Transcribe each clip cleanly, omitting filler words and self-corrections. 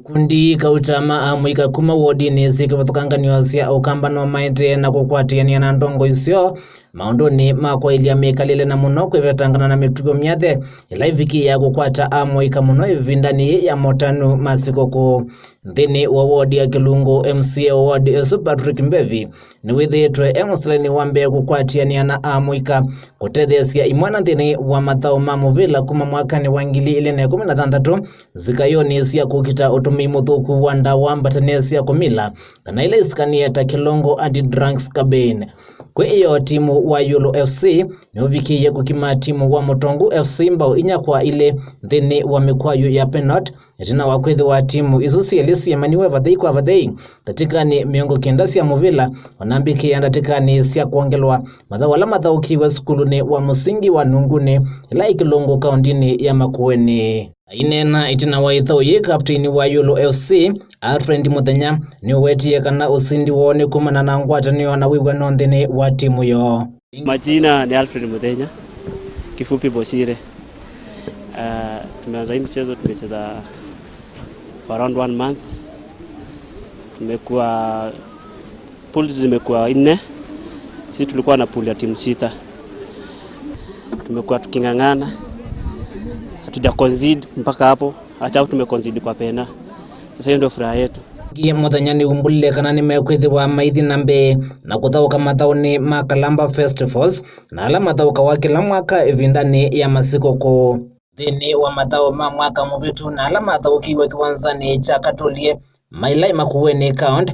Kundi kautama amuika kuma wadini sikivathukangania cia ukambano maite na kukwtiania na ndongo icio maunduni ma kwailya mikalile na muno kwivetana na mitugo myathe ila ivikia kukwata amuika muno ivindani ya motanu masikuku. Nthini wa wadi ya Kilungu, MCA wa wadi Patrick mbevi ni withitwe emusleni wambe kukwtiania na amuika kutethesya imwe na nthini wa Mathau Ma Unyanya kuma mwakani wa 2016 zikayoni cia kukita utumii muthuku wa dawa mbetanesi kumila kana ile iskania ta kilungu anti-drugs campaign. Kwa hiyo timu wa Yulu FC ni uvikiye kukima timu wa Mutongu FC mbao inyakwa ile nthini wa mikwayo ya penalty itina wakwethi wa timu isusi elisi emaniwe vathei kwa vathei katika ni miongo kenda cia muvila wanambiki andatika ni cia kuongelwa Mathau wala mathaukiiwe sukuluni wa musingi wa nunguni ila kilungu kauntini ya makueni. Inena itina wa ithauye kapteni wa Yulu FC Alfred Muthenya ni wetie kana usindi wone kumana na ngwatanio na wiwe nthini wa timu yo. Majina ni Alfred Muthenya, kifupi Bosire. Tumeanza hii mchezo tumecheza for around 1 month. Tumekuwa pools zimekuwa 4. Sisi tulikuwa na pool ya timu 6. Tumekuwa tukingangana. Hatuja concede mpaka hapo, hata tumeconcede kwa pena. Sasa hiyo ndio furaha yetu. Muthenya ni umbulle kana ni mekwithi wa maithi nambe na kuthauka mathauni ma Kalamba Festivals na ala mathauka wa kila mwaka ivindani ya masikuku. Nthini wa Mathau ma mwaka muvitu na ala mathaukiiwe kiwanzani cha Katulie mailai makueni count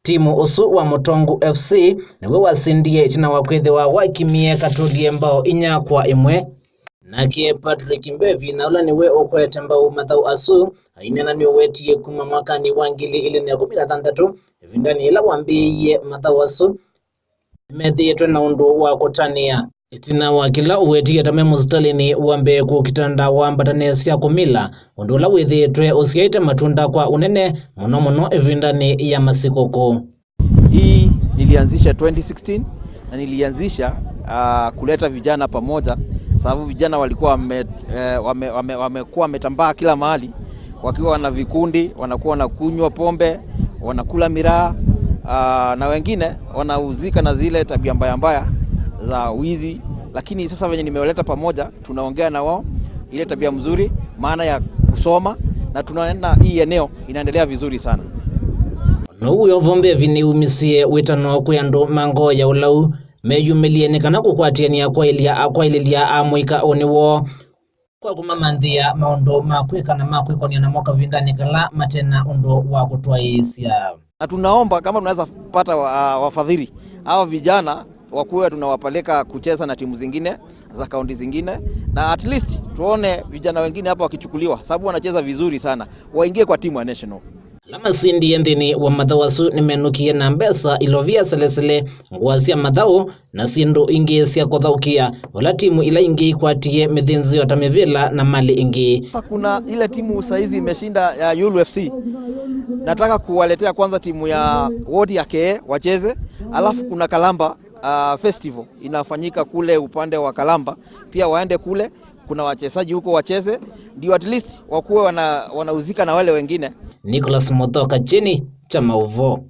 timu usu wa Mutongu FC niwe wasindie itina wakwithi wa wakimie Katulie mbao 4-1 nake Patrick mbevi na ula niwe ukwete mbao Mathau asu ainena ni wetie kuma mwakani wa 2016 ivindani ila wambiye Mathau asu methitwe na undu wa kutania itina wa kila uwetie tame mustalini wambe kukitanda wa mbetanesi kumila undu ula withitwe usiaite matunda kwa unene muno ivindani ya masikuku. Hii nilianzisha 2016 na nilianzisha kuleta vijana pamoja sababu vijana walikuwa wamekuwa wametambaa kila mahali wakiwa na vikundi, wanakuwa wanakunywa pombe, wanakula miraa na wengine wanauzika na zile tabia mbaya za wizi. Lakini sasa venye nimewaleta pamoja tunaongea na wao ile tabia mzuri maana ya kusoma na tunaenda hii eneo inaendelea vizuri sana. No uyo vombe vini umisie witano kuyandu mango ya ulau meyumilie kana kukwtiania kwailya amuika oniwo kwa kumamanthia maundu makwika na makwikonia na mwaka vindani kala matena undu wa kutwaisya. Na tunaomba kama tunaweza pata wafadhili hao vijana wakuwe tunawapeleka kucheza na timu zingine za kaunti zingine na at least tuone vijana wengine hapa wakichukuliwa sababu wanacheza vizuri sana waingie kwa timu ya national. Lama sindi nthini wa Mathau asu nimenukie na mbesa ilovia selesele nguasia Mathau na sindu ingi cia kuthaukia wala timu ila ingi ikwatie mithinzi ya tamivila na mali ingi. Kuna ile timu saizi imeshinda ya Yulu FC. Nataka kuwaletea kwanza timu ya wadi ya KE wacheze, alafu kuna Kalamba Festival inafanyika kule upande wa Kalamba pia waende kule, kuna wachezaji huko wacheze ndio at least wakuwe wanauzika na wale wengine. Nicholas Mothoka chini cha Mauvo.